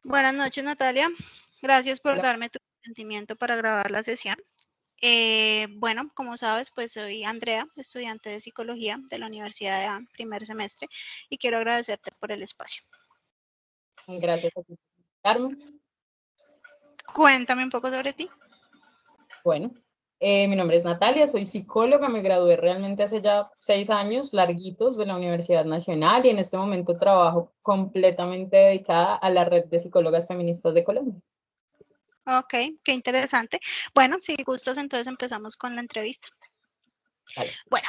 Buenas noches, Natalia. Gracias por Hola. darme tu consentimiento para grabar la sesión. Bueno, como sabes, pues soy Andrea, estudiante de Psicología de la Universidad de primer semestre, y quiero agradecerte por el espacio. Gracias a ti por invitarme. Cuéntame un poco sobre ti. Bueno, mi nombre es Natalia, soy psicóloga, me gradué realmente hace ya 6 años larguitos de la Universidad Nacional y en este momento trabajo completamente dedicada a la red de psicólogas feministas de Colombia. Ok, qué interesante. Bueno, si gustas, entonces empezamos con la entrevista. Vale. Bueno,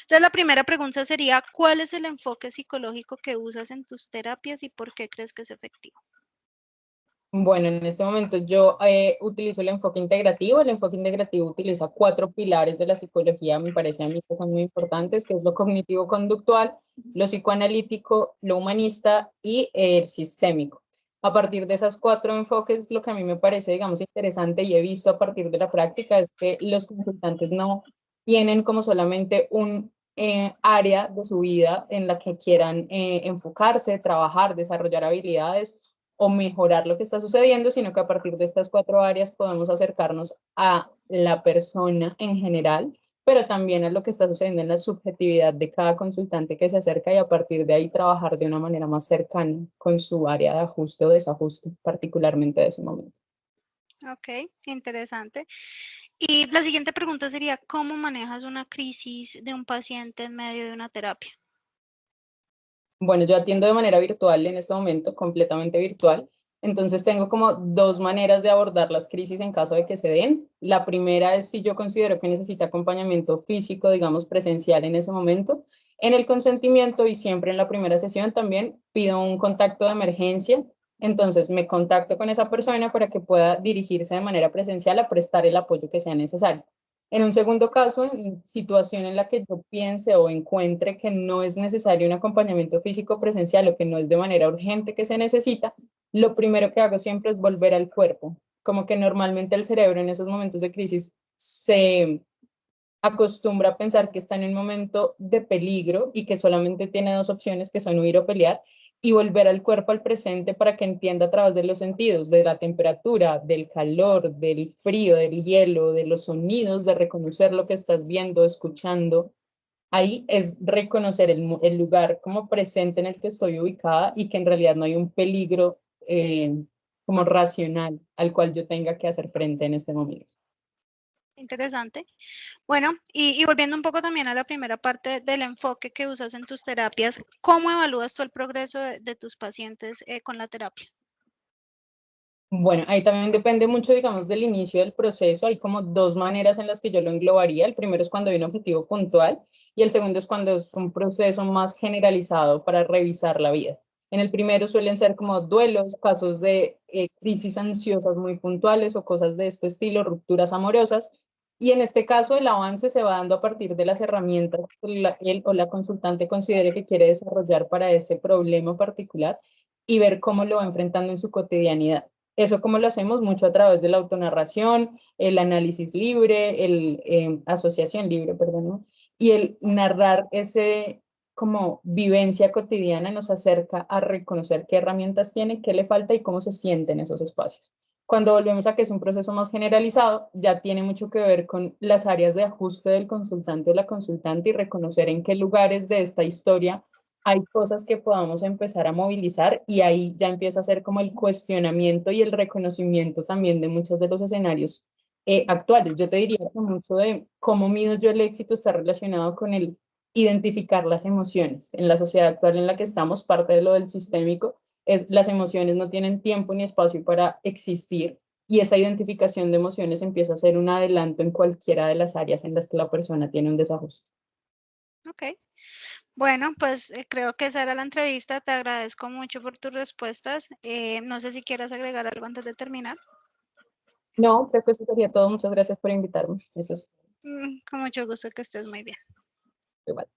entonces la primera pregunta sería, ¿cuál es el enfoque psicológico que usas en tus terapias y por qué crees que es efectivo? Bueno, en este momento yo utilizo el enfoque integrativo. El enfoque integrativo utiliza 4 pilares de la psicología, me parece a mí que son muy importantes, que es lo cognitivo-conductual, lo psicoanalítico, lo humanista y el sistémico. A partir de esas 4 enfoques, lo que a mí me parece, digamos, interesante y he visto a partir de la práctica es que los consultantes no tienen como solamente un área de su vida en la que quieran enfocarse, trabajar, desarrollar habilidades o mejorar lo que está sucediendo, sino que a partir de estas 4 áreas podemos acercarnos a la persona en general, pero también a lo que está sucediendo en la subjetividad de cada consultante que se acerca y a partir de ahí trabajar de una manera más cercana con su área de ajuste o desajuste, particularmente de ese momento. Ok, interesante. Y la siguiente pregunta sería, ¿cómo manejas una crisis de un paciente en medio de una terapia? Bueno, yo atiendo de manera virtual en este momento, completamente virtual. Entonces tengo como 2 maneras de abordar las crisis en caso de que se den. La primera es si yo considero que necesita acompañamiento físico, digamos presencial en ese momento. En el consentimiento y siempre en la primera sesión también pido un contacto de emergencia. Entonces me contacto con esa persona para que pueda dirigirse de manera presencial a prestar el apoyo que sea necesario. En un segundo caso, en situación en la que yo piense o encuentre que no es necesario un acompañamiento físico presencial o que no es de manera urgente que se necesita, lo primero que hago siempre es volver al cuerpo. Como que normalmente el cerebro en esos momentos de crisis se acostumbra a pensar que está en un momento de peligro y que solamente tiene 2 opciones que son huir o pelear y volver al cuerpo al presente para que entienda a través de los sentidos, de la temperatura, del calor, del frío, del hielo, de los sonidos, de reconocer lo que estás viendo, escuchando. Ahí es reconocer el lugar como presente en el que estoy ubicada y que en realidad no hay un peligro como racional al cual yo tenga que hacer frente en este momento. Interesante. Bueno, y volviendo un poco también a la primera parte del enfoque que usas en tus terapias, ¿cómo evalúas tú el progreso de tus pacientes con la terapia? Bueno, ahí también depende mucho, digamos, del inicio del proceso. Hay como 2 maneras en las que yo lo englobaría. El primero es cuando hay un objetivo puntual y el segundo es cuando es un proceso más generalizado para revisar la vida. En el primero suelen ser como duelos, casos de crisis ansiosas muy puntuales o cosas de este estilo, rupturas amorosas. Y en este caso el avance se va dando a partir de las herramientas que él o la consultante considere que quiere desarrollar para ese problema particular y ver cómo lo va enfrentando en su cotidianidad. Eso como lo hacemos mucho a través de la autonarración, el análisis libre, el asociación libre, perdón, ¿no? Y el narrar ese como vivencia cotidiana nos acerca a reconocer qué herramientas tiene, qué le falta y cómo se siente en esos espacios. Cuando volvemos a que es un proceso más generalizado, ya tiene mucho que ver con las áreas de ajuste del consultante o la consultante y reconocer en qué lugares de esta historia hay cosas que podamos empezar a movilizar y ahí ya empieza a ser como el cuestionamiento y el reconocimiento también de muchos de los escenarios actuales. Yo te diría que mucho de cómo mido yo el éxito está relacionado con el identificar las emociones. En la sociedad actual en la que estamos, parte de lo del sistémico es las emociones no tienen tiempo ni espacio para existir y esa identificación de emociones empieza a ser un adelanto en cualquiera de las áreas en las que la persona tiene un desajuste. Ok. Bueno, pues creo que esa era la entrevista. Te agradezco mucho por tus respuestas. No sé si quieras agregar algo antes de terminar. No, creo que eso sería todo. Muchas gracias por invitarme. Eso es Con mucho gusto, que estés muy bien. igual.